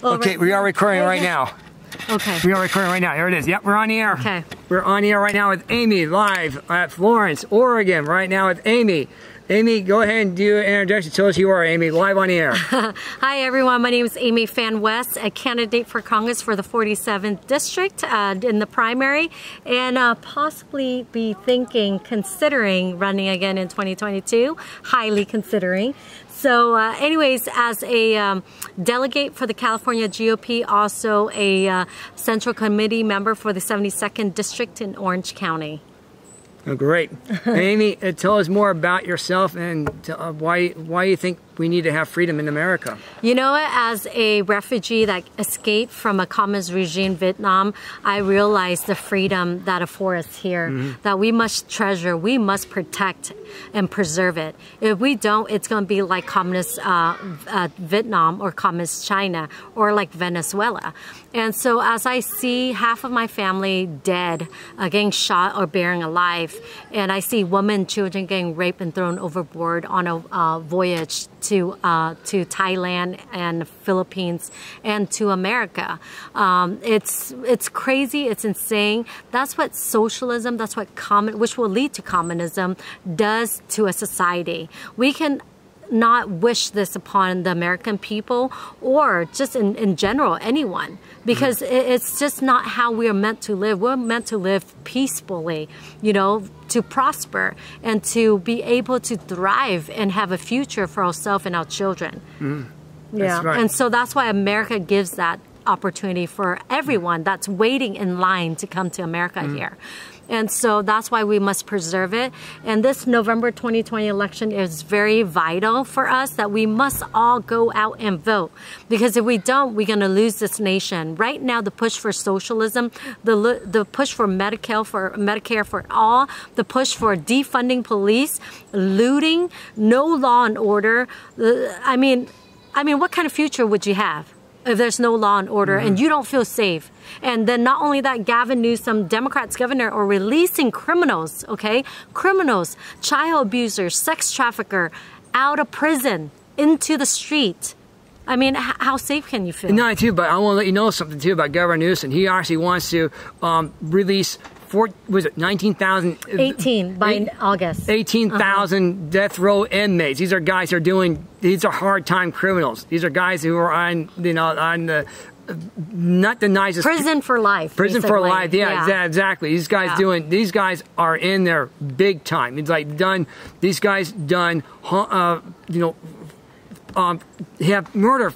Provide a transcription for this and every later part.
Okay, we are recording right now. Okay. We are recording right now. There it is. Yep, we're on the air. Okay. We're on the air right now with Amy, live at Florence, Oregon, right now with Amy. Amy, go ahead and do an introduction. Tell us who you are, Amy, live on the air. Hi, everyone. My name is Amy Phan West, a candidate for Congress for the 47th District in the primary, and possibly be considering running again in 2022, highly considering. So anyways, as a delegate for the California GOP, also a Central Committee member for the 72nd District in Orange County. Oh, great. Amy, tell us more about yourself and why you think we need to have freedom in America. You know, as a refugee that escaped from a communist regime in Vietnam, I realized the freedom that affords us here, that we must treasure, we must protect and preserve it. If we don't, it's going to be like communist Vietnam or communist China or like Venezuela. And so as I see half of my family dead, getting shot or buried alive, and I see women, children getting raped and thrown overboard on a voyage to Thailand and Philippines and to America. It's crazy, it's insane. That's what socialism, that's what which will lead to communism, does to a society. We can not wish this upon the American people or just in general, anyone, because it's just not how we are meant to live. We're meant to live peacefully, you know, to prosper and to be able to thrive and have a future for ourselves and our children. That's right. And so that's why America gives that opportunity for everyone that's waiting in line to come to America here. And so that's why we must preserve it. And this November 2020 election is very vital for us, that we must all go out and vote. Because if we don't, we're going to lose this nation. Right now, the push for socialism, the push for Medicare for all, the push for defunding police, looting, no law and order. I mean, what kind of future would you have if there's no law and order and you don't feel safe? And then not only that, Gavin Newsom, Democrats governor, are releasing criminals, okay? Criminals, child abusers, sex trafficker, out of prison, into the street. I mean, how safe can you feel? No, too, but I want to let you know something too about Governor Newsom. He actually wants to release 19,000? 18 by August. 18,000 death row inmates. These are guys who are these are hard time criminals. These are guys who are on, you know, on the, not the nicest. Prison for life. Prison basically. for life, yeah. Exactly. These guys these guys are in there big time. It's like these guys have murdered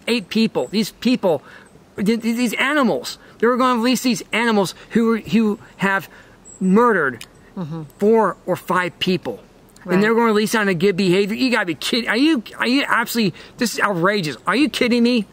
8 people. These people, these animals. They were going to release these animals who have murdered 4 or 5 people. Right. And they're going to release on a good behavior. You gotta be kidding. Are you absolutely, this is outrageous. Are you kidding me?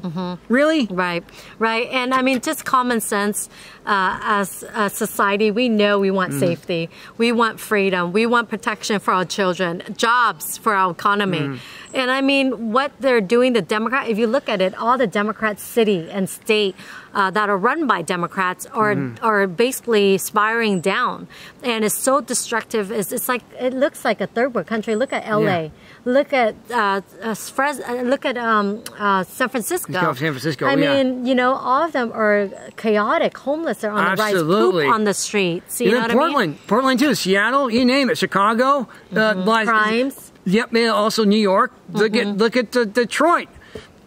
Really? Right. And I mean, just common sense, as a society, we know we want safety. We want freedom. We want protection for our children, jobs for our economy. And I mean, what they're doing, the Democrat, if you look at it, all the Democrat city and state that are run by Democrats are basically spiraling down. And it's so destructive. It's like, it looks like a third world country. Look at LA. Yeah. Look at San Francisco. San Francisco. I mean, you know, all of them are chaotic, homeless. They're on the rise, poop on the streets. You know what Portland, I mean? Portland too, Seattle, you name it, Chicago, crimes. Yep, also New York. Look at Detroit.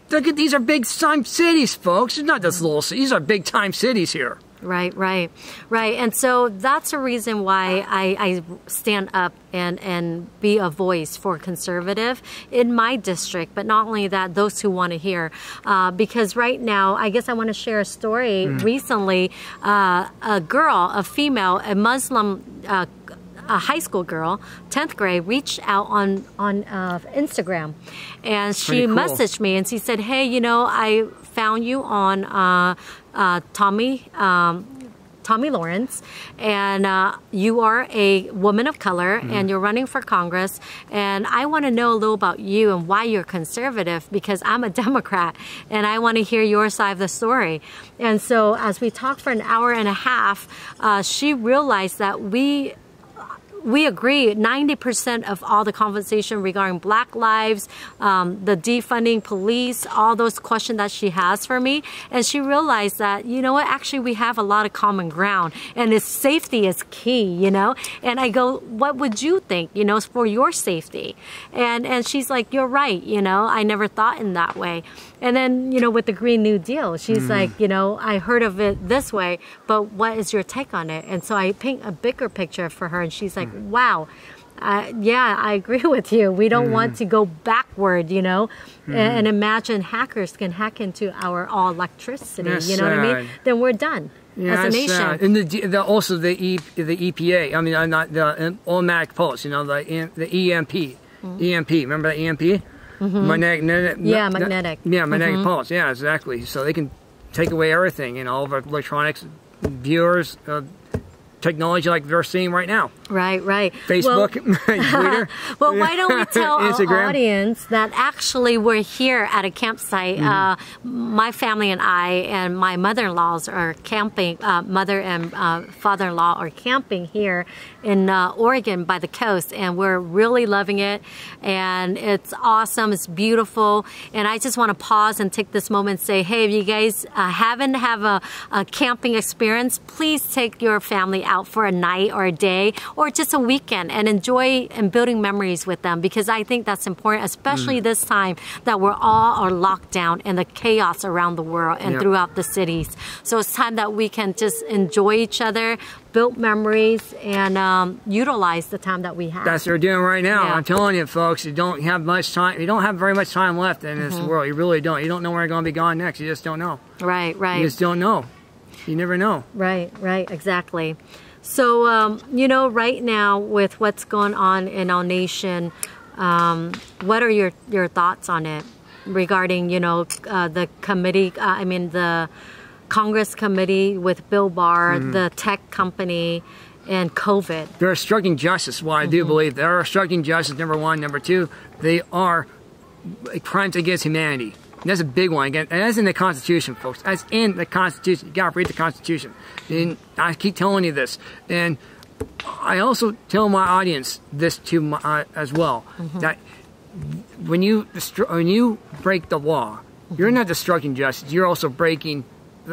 Look at, these are big time cities, folks. It's not just little cities. These are big time cities here. Right. And so that's a reason why I stand up and be a voice for conservative in my district, but not only that, those who want to hear. Because right now, I guess I want to share a story. Recently, a girl, a female, a Muslim a high school girl, 10th grade, reached out on Instagram, and she messaged me and she said, "Hey, you know, I found you on Tommy Lawrence, and you are a woman of color, and you're running for Congress, and I want to know a little about you and why you're conservative, because I'm a Democrat, and I want to hear your side of the story." And so as we talked for an hour and a half, she realized that we agree 90% of all the conversation regarding Black lives, the defunding police, all those questions that she has for me. And she realized that, you know what, actually we have a lot of common ground, and it's safety is key, you know? And I go, what would you think, you know, for your safety? And she's like, you're right, you know, I never thought in that way. And then, you know, with the Green New Deal, she's like, you know, I heard of it this way, but what is your take on it? And so I paint a bigger picture for her, and she's like, wow, yeah, I agree with you. We don't want to go backward, you know, and imagine hackers can hack into our all electricity, you know what I mean? Then we're done. Yeah, as a nation. And also the EPA, I mean, not the automatic pulse, you know, the EMP. EMP, remember that EMP? Magnetic pulse. Yeah, exactly. So they can take away everything, you know, all of our electronics, viewers, technology like they're seeing right now. Right. Facebook, Twitter. Well, why don't we tell Instagram. our audience that actually we're here at a campsite. My family and I and my mother-in-laws are camping. Mother and father-in-law are camping here in Oregon by the coast, and we're really loving it. And it's awesome. It's beautiful. And I just want to pause and take this moment and say, hey, if you guys haven't have a camping experience, please take your family out for a night or a day or just a weekend and enjoy and building memories with them, because I think that's important, especially this time that we're all are locked down and the chaos around the world and throughout the cities. So it's time that we can just enjoy each other, build memories, and utilize the time that we have. That's what they're doing right now. Yeah. I'm telling you, folks, you don't have much time. You don't have very much time left in this world. You really don't. You don't know where you're going to be gone next. You just don't know. Right. You just don't know. You never know. Right, exactly. So, you know, right now with what's going on in our nation, what are your thoughts on it regarding, you know, the committee, the Congress committee with Bill Barr, the tech company, and COVID? They're obstructing justice. Well, I do believe they're obstructing justice, number one. Number two, they are crimes against humanity. And that's a big one. Again, and that's in the Constitution, folks. That's in the Constitution. You got to read the Constitution. And I keep telling you this. And I also tell my audience this too as well, that when you break the law, you're not obstructing justice. You're also breaking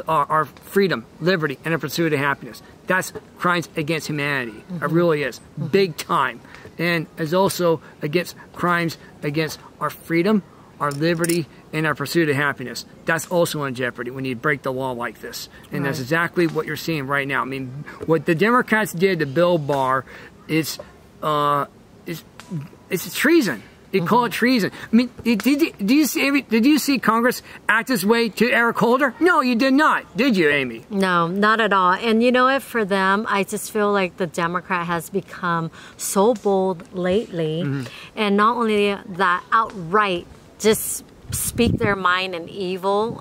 our freedom, liberty, and the pursuit of happiness. That's crimes against humanity. It really is. Big time. And it's also against crimes against our freedom, our liberty, and our pursuit of happiness. That's also in jeopardy when you break the law like this. And that's exactly what you're seeing right now. I mean, what the Democrats did to Bill Barr is treason. They call it treason. I mean, did you see Congress act this way to Eric Holder? No, you did not. Did you, Amy? No, not at all. And you know what? For them, I just feel like the Democrat has become so bold lately. And not only that, outright just speak their mind in evil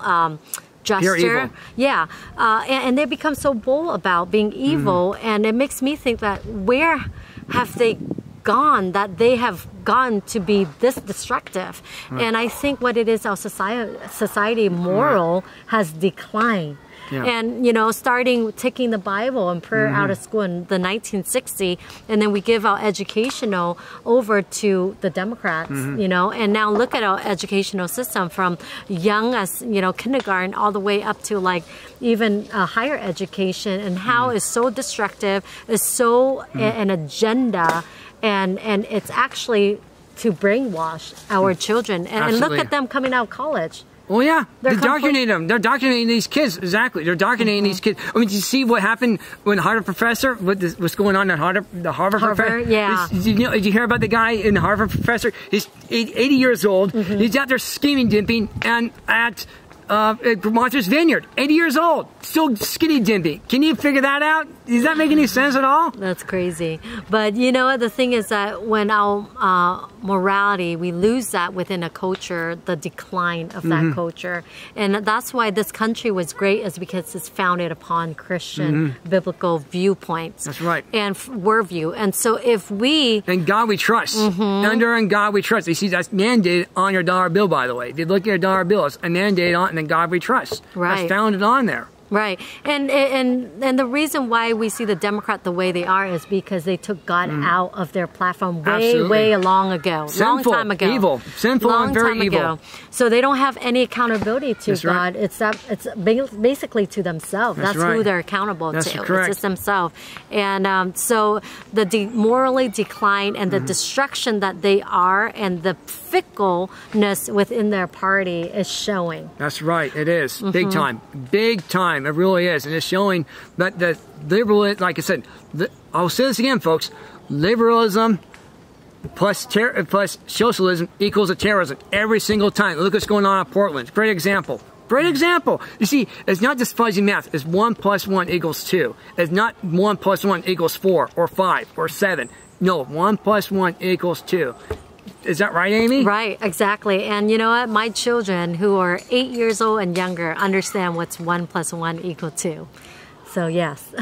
gesture. Evil. Yeah. And they become so bold about being evil. And it makes me think that where have they gone, that they have gone to be this destructive? And I think what it is, our society moral has declined. And, you know, taking the Bible and prayer out of school in the 1960s, and then we give our educational over to the Democrats, you know, and now look at our educational system from young as, you know, kindergarten all the way up to like even higher education, and how it's so destructive, is so an agenda, and it's actually to brainwash our children. And look at them coming out of college. Oh yeah, they're indoctrinating them. They're indoctrinating these kids. Exactly, they're indoctrinating these kids. I mean, did you see what happened when the Harvard professor? What's going on at the Harvard professor? Yeah. Did you hear about the guy in the Harvard professor? He's 80 years old. He's out there scheming, dimping, and at Monsters Vineyard, 80 years old, still skinny dimping. Can you figure that out? Does that make any sense at all? That's crazy. But you know, the thing is that when our morality, we lose that within a culture, the decline of that culture. And that's why this country was great, is because it's founded upon Christian biblical viewpoints. That's right. And worldview. And so if we... And God we trust. Under and God we trust. You see, that's mandated on your dollar bill, by the way. If you look at your dollar bill, it's a mandated on, and then God we trust. Right. That's founded on there. Right. And the reason why we see the Democrat the way they are is because they took God out of their platform way long ago. Sinful, long time ago. Evil. Sinful and very evil. So they don't have any accountability to God. Right. It's basically to themselves. That's right. who they're accountable That's to. correct. It's just themselves. And so the morally decline and the destruction that they are and the fickleness within their party is showing. That's right. It is. Big time. Big time. It really is. And it's showing that the liberal, like I said, I'll say this again, folks, liberalism plus socialism equals a terrorism every single time. Look what's going on in Portland. Great example. Great example. You see, it's not just fuzzy math. It's 1 + 1 = 2. It's not 1 + 1 = 4 or 5 or 7. No, 1 + 1 = 2. Is that right, Amy? Right, exactly. And you know what? My children who are 8 years old and younger understand what's 1 + 1 = 2. So yes.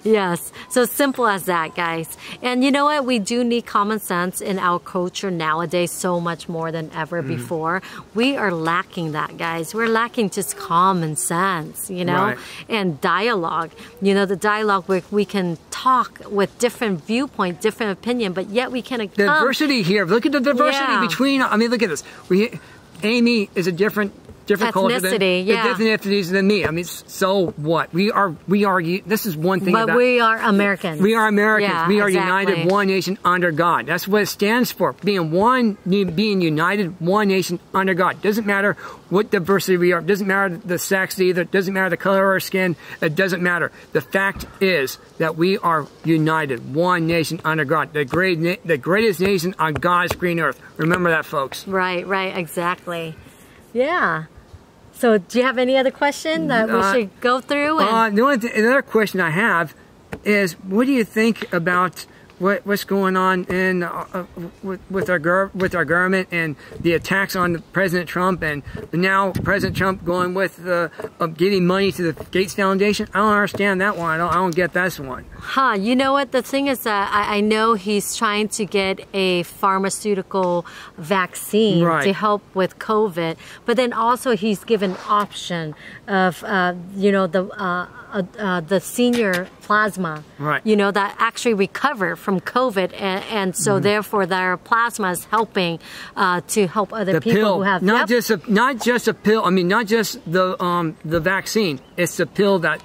Yes. So simple as that, guys. And you know what? We do need common sense in our culture nowadays so much more than ever before. We are lacking that, guys. We're lacking just common sense, you know, right. and dialogue. You know, the dialogue where we can talk with different viewpoint, different opinion, but yet we can come. Diversity here. Look at the diversity between, I mean, look at this. Amy is a different culture than different ethnicities than me. I mean, so what? We are. This is one thing. But we are Americans. We are Americans. Yeah, we are exactly. united, one nation under God. That's what it stands for. Being united, one nation under God. Doesn't matter what diversity we are. Doesn't matter the sex either. Doesn't matter the color of our skin. It doesn't matter. The fact is that we are united, one nation under God. The greatest nation on God's green earth. Remember that, folks. Right. Exactly. Yeah. So do you have any other question that we should go through? The other question I have is, what do you think about what's going on in with our government and the attacks on President Trump, and now President Trump going with getting money to the Gates Foundation? I don't understand that one. I don't get that one. You know what? The thing is that I know he's trying to get a pharmaceutical vaccine to help with COVID, but then also he's given option of the senior plasma, you know, that actually recover from COVID, and so therefore their plasma is helping to help other people who have not just a pill. I mean, not just the vaccine. It's the pill that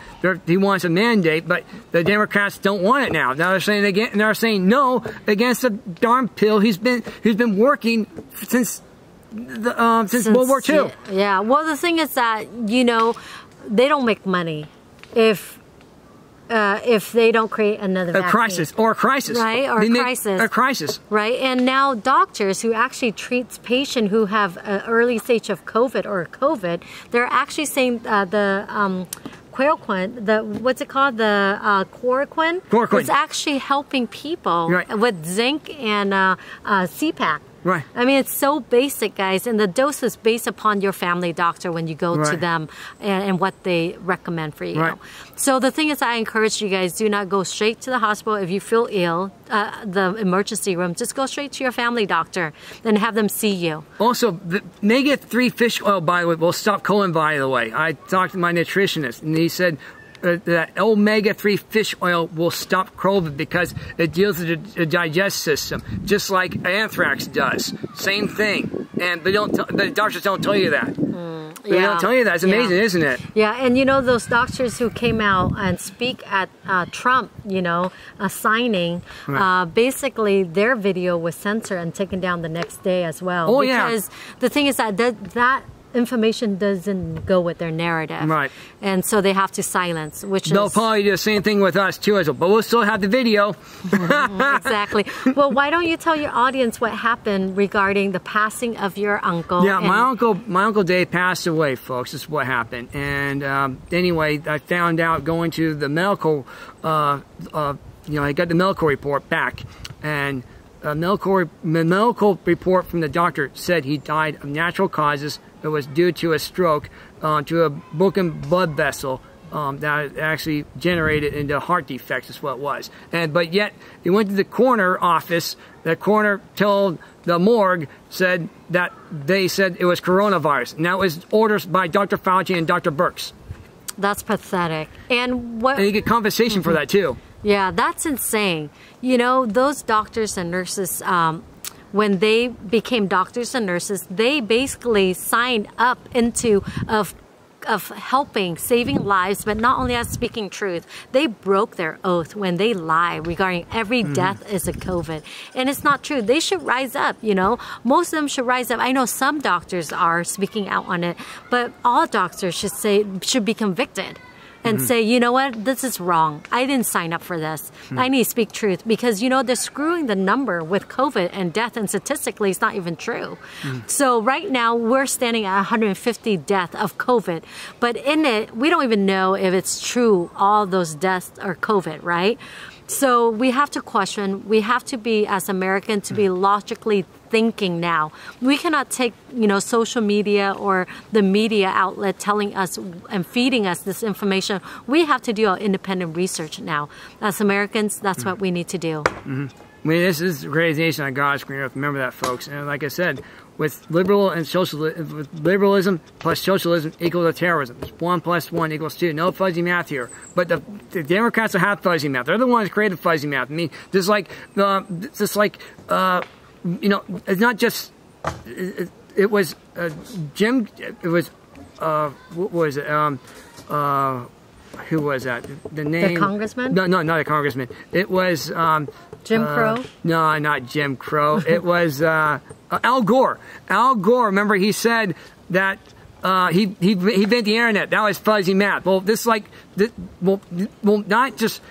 he wants a mandate, but the Democrats don't want it now. Now they're saying no against the darn pill. He's been working since World War II. Yeah. Well, the thing is that, you know, they don't make money if they don't create another vaccine. Crisis. Right, a crisis. Right, and now doctors who actually treats patients who have an early stage of COVID, they're actually saying the chloroquine, what's it called? The chloroquine is actually helping people with zinc and CPAC. Right. I mean, it's so basic, guys, and the dose is based upon your family doctor when you go to them and what they recommend for you. Right. So the thing is, I encourage you guys, do not go straight to the hospital if you feel ill, the emergency room. Just go straight to your family doctor and have them see you. Also, the omega-3 fish oil, by the way, will stop colon, by the way. I talked to my nutritionist, and he said that omega-3 fish oil will stop COVID because it deals with the digestive system, just like anthrax does. Same thing. But the doctors don't tell you that. They don't tell you that. It's amazing, isn't it? Yeah, and you know, those doctors who came out and speak at Trump, you know, signing, basically their video was censored and taken down the next day as well. Oh, because the thing is that information doesn't go with their narrative. Right. And so they have to silence, they'll probably do the same thing with us too, but we'll still have the video. Exactly. Well, why don't you tell your audience what happened regarding the passing of your uncle? Yeah, my uncle Dave passed away, folks. This is what happened. And anyway, I found out going to the medical, I got the medical report back, and the medical report from the doctor said he died of natural causes. It was due to a stroke, to a broken blood vessel that actually generated into heart defects is what it was. But yet, he went to the coroner office. The coroner told the morgue, they said it was coronavirus. And that was orders by Dr. Fauci and Dr. Birx. That's pathetic. And you get compensation for that too. Yeah, that's insane. You know, those doctors and nurses, when they became doctors and nurses, they basically signed up into of helping, saving lives, but not only as speaking truth, they broke their oath when they lie regarding every death is a COVID. And it's not true. They should rise up, you know. Most of them should rise up. I know some doctors are speaking out on it, but all doctors should be convicted. And say, you know what, this is wrong. I didn't sign up for this. I need to speak truth because, you know, they're screwing the number with COVID and death, and statistically, it's not even true. So right now, we're standing at 150 deaths of COVID. But in it, we don't even know if it's true, all those deaths are COVID, right? So we have to question, we have to be, as Americans, to be logically thinking now. We cannot take, you know, social media or the media outlet telling us and feeding us this information. We have to do our independent research now. As Americans, that's what we need to do. I mean, this is the greatest nation on God's green earth. Remember that, folks. And like I said, with liberalism plus socialism equals to terrorism. It's 1 + 1 = 2. No fuzzy math here. But the Democrats will have fuzzy math. They're the ones who created fuzzy math. I mean, just like you know, it's not just. It was Jim. It was what was it? Who was that? The name. The congressman? No, not a congressman. It was Jim Crow. No, not Jim Crow. It was Al Gore. Al Gore. Remember, he said that he invented the internet. That was fuzzy math. Well, not just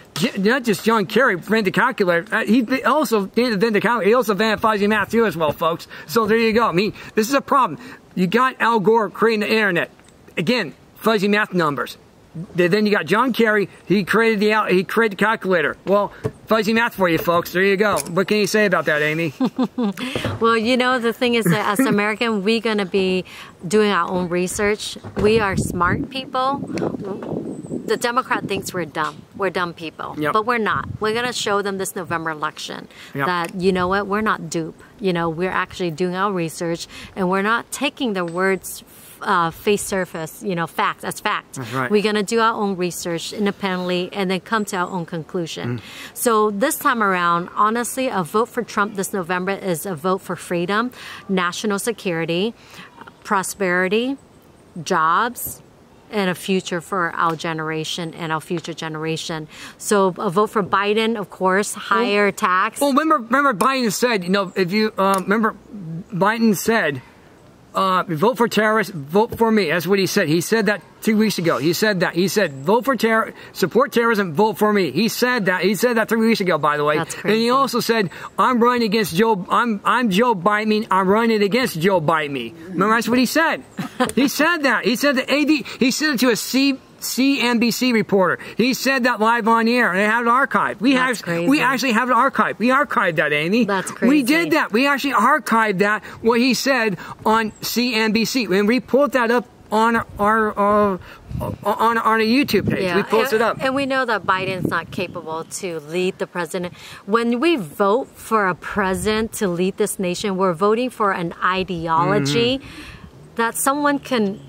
John Kerry invented the calculator. He also invented the calculator. He also invented fuzzy math too, as well, folks. So there you go. I mean, this is a problem. You got Al Gore creating the internet. Again, fuzzy math numbers. Then you got John Kerry. He created the calculator. Well, fuzzy math for you, folks. There you go. What can you say about that, Amy? Well, you know, the thing is that as American, we're going to be doing our own research. We are smart people. The Democrat thinks we're dumb. We're dumb people. Yep. But we're not. We're going to show them this November election that, you know what, we're not dupe. You know, we're actually doing our research, and we're not taking the words face surface, you know, fact as fact. That's right. We're going to do our own research independently and then come to our own conclusion. So this time around, honestly, a vote for Trump this November is a vote for freedom, national security, prosperity, jobs, and a future for our generation and our future generation. So a vote for Biden, of course, higher tax. Well, remember Biden said, you know, if you remember, Biden said, vote for terrorists, vote for me. That's what he said. He said that 2 weeks ago. He said that. He said, vote for support terrorism, vote for me. He said that. He said that 3 weeks ago, by the way. That's crazy. And he also said, I'm running against I'm Joe Biden. I'm running against Joe Biden. Remember, that's what he said. He said that. He said that he said it to a CNBC reporter. He said that live on the air, and they have it archived. We actually have it archived. We archived that, Amy. That's crazy. We did that. We actually archived that, what he said on CNBC, and we pulled that up on our YouTube page. Yeah. We posted up. And we know that Biden's not capable to lead the president. When we vote for a president to lead this nation, we're voting for an ideology that someone can